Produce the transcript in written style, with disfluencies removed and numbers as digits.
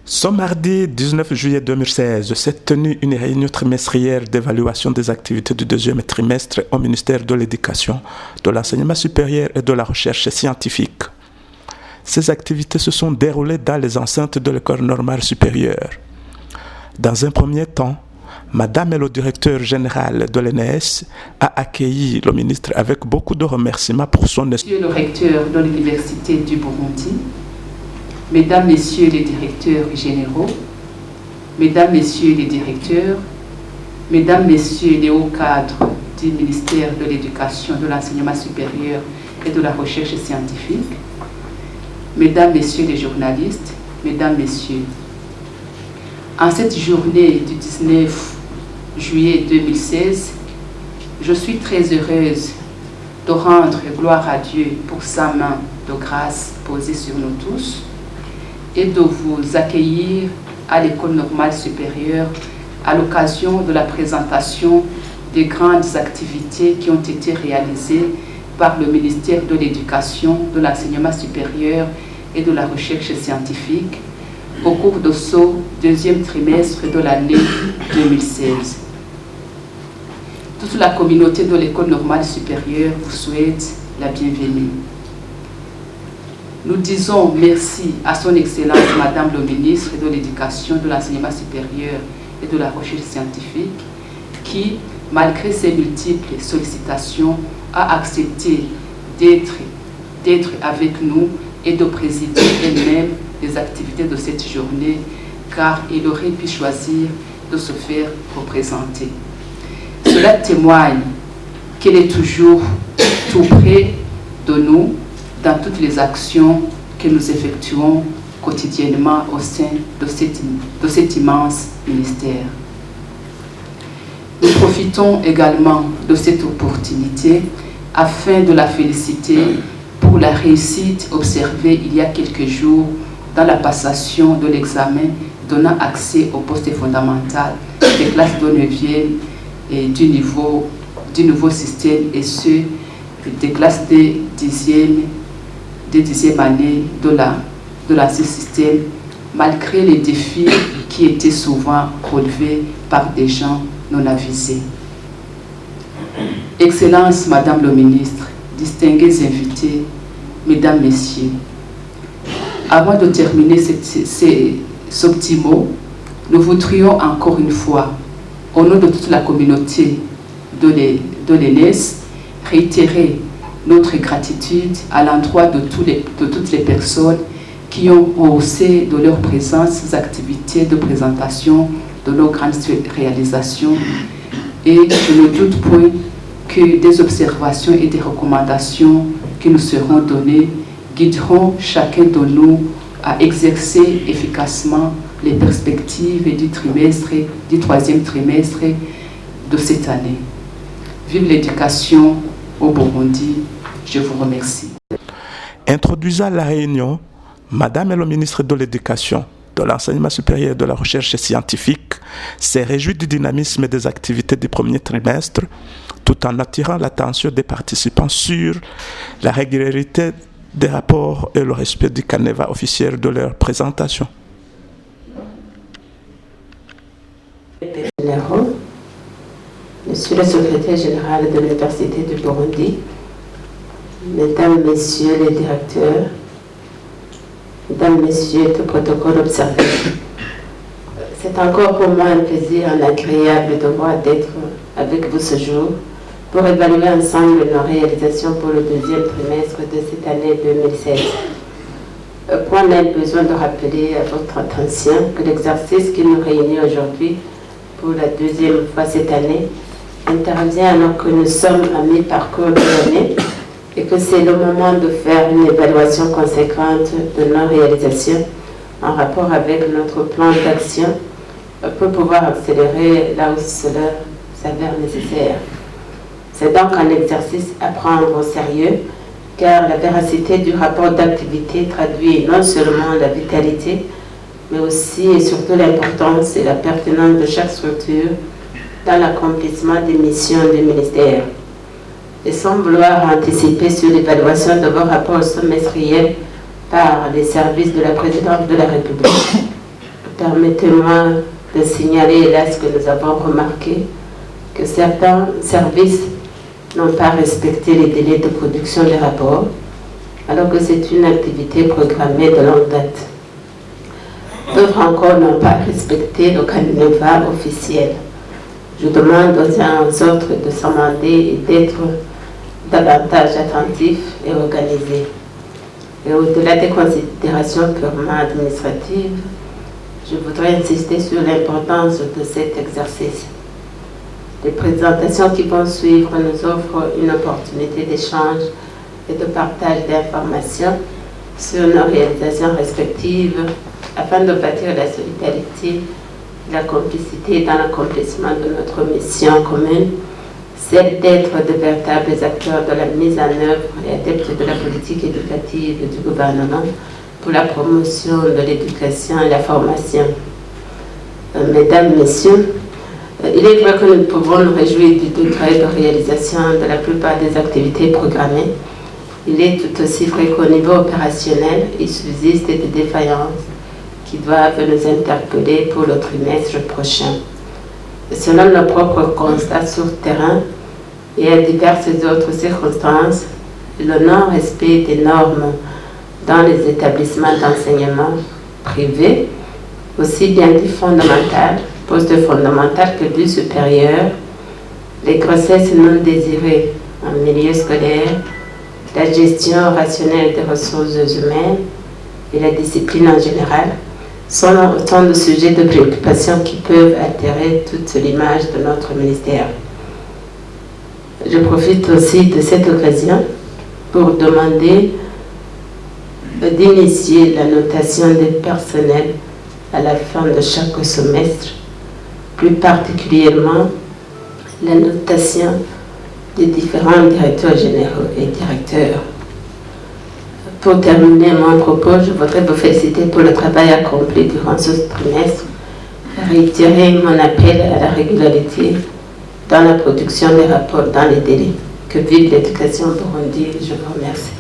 Ce mardi 19 juillet 2016 s'est tenue une réunion trimestrielle d'évaluation des activités du deuxième trimestre au ministère de l'Éducation, de l'Enseignement supérieur et de la Recherche scientifique. Ces activités se sont déroulées dans les enceintes de l'École normale supérieure. Dans un premier temps, Madame le directeur général de l'ENS a accueilli le ministre avec beaucoup de remerciements pour son... Monsieur le recteur de l'Université du Burundi, Mesdames, Messieurs les directeurs généraux, Mesdames, Messieurs les directeurs, Mesdames, Messieurs les hauts cadres du ministère de l'Éducation, de l'Enseignement supérieur et de la Recherche scientifique, Mesdames, Messieurs les journalistes, Mesdames, Messieurs, en cette journée du 19 juillet 2016, je suis très heureuse de rendre gloire à Dieu pour sa main de grâce posée sur nous tous et de vous accueillir à l'École normale supérieure à l'occasion de la présentation des grandes activités qui ont été réalisées par le ministère de l'Éducation, de l'Enseignement supérieur et de la Recherche scientifique au cours de ce deuxième trimestre de l'année 2016. Toute la communauté de l'École normale supérieure vous souhaite la bienvenue. Nous disons merci à son Excellence Madame le ministre de l'Éducation, de l'Enseignement supérieur et de la Recherche scientifique qui, malgré ses multiples sollicitations, a accepté d'être avec nous et de présider elle-même les activités de cette journée, car il aurait pu choisir de se faire représenter. Cela témoigne qu'elle est toujours tout près de nous dans toutes les actions que nous effectuons quotidiennement au sein de cet immense ministère. Nous profitons également de cette opportunité afin de la féliciter pour la réussite observée il y a quelques jours dans la passation de l'examen donnant accès au poste fondamental des classes de 9e et du nouveau système et ceux des classes de 10e année de l'ancien système, malgré les défis qui étaient souvent relevés par des gens non avisés. Excellence, Madame le ministre, distingués invités, Mesdames, Messieurs, avant de terminer ce petit mot, nous voudrions encore une fois, au nom de toute la communauté de l'ENS, réitérer notre gratitude à l'endroit de toutes les personnes qui ont haussé de leur présence ces activités de présentation de nos grandes réalisations. Et je ne doute point que des observations et des recommandations qui nous seront données guideront chacun de nous à exercer efficacement les perspectives du troisième trimestre de cette année. Vive l'éducation au Burundi. Je vous remercie. Introduisant la réunion, Madame le ministre de l'Éducation, de l'Enseignement supérieur et de la Recherche scientifique s'est réjouie du dynamisme des activités du premier trimestre, tout en attirant l'attention des participants sur la régularité des rapports et le respect du canevas officiel de leur présentation. Monsieur le secrétaire général de l'Université du Burundi, Mesdames, Messieurs les directeurs, Mesdames, Messieurs, tout protocole observé. C'est encore pour moi un plaisir, un agréable devoir d'être avec vous ce jour pour évaluer ensemble nos réalisations pour le deuxième trimestre de cette année 2016. Point n'est besoin de rappeler à votre attention que l'exercice qui nous réunit aujourd'hui pour la deuxième fois cette année intervient alors que nous sommes à mi-parcours de l'année et que c'est le moment de faire une évaluation conséquente de nos réalisations en rapport avec notre plan d'action pour pouvoir accélérer là où cela s'avère nécessaire. C'est donc un exercice à prendre au sérieux car la véracité du rapport d'activité traduit non seulement la vitalité mais aussi et surtout l'importance et la pertinence de chaque structure dans l'accomplissement des missions du ministère. Et sans vouloir anticiper sur l'évaluation de vos rapports semestriels par les services de la Présidente de la République, Permettez-moi de signaler là ce que nous avons remarqué, que certains services n'ont pas respecté les délais de production des rapports, alors que c'est une activité programmée de longue date. D'autres encore n'ont pas respecté le canevas officiel. Je demande aux uns aux autres de s'amender et d'être davantage attentifs et organisés. Et au-delà des considérations purement administratives, je voudrais insister sur l'importance de cet exercice. Les présentations qui vont suivre nous offrent une opportunité d'échange et de partage d'informations sur nos réalisations respectives afin de bâtir la solidarité et la complicité dans l'accomplissement de notre mission commune, celle d'être de véritables acteurs de la mise en œuvre et adeptes de la politique éducative du gouvernement pour la promotion de l'éducation et la formation. Mesdames, Messieurs, il est vrai que nous pouvons nous réjouir du degré de réalisation de la plupart des activités programmées. Il est tout aussi vrai qu'au niveau opérationnel, il subsiste des défaillances qui doivent nous interpeller pour le trimestre prochain. Selon nos propres constats sur le terrain et à diverses autres circonstances, le non-respect des normes dans les établissements d'enseignement privés, aussi bien du fondamental, poste fondamental que du supérieur, les grossesses non désirées en milieu scolaire, la gestion rationnelle des ressources humaines et la discipline en général sont autant de sujets de préoccupation qui peuvent altérer toute l'image de notre ministère. Je profite aussi de cette occasion pour demander d'initier la notation des personnels à la fin de chaque semestre, plus particulièrement la notation des différents directeurs généraux et directeurs. Pour terminer mon propos, je voudrais vous féliciter pour le travail accompli durant ce trimestre et réitérer mon appel à la régularité dans la production des rapports dans les délais. Que vive l'éducation au Burundi, je vous remercie.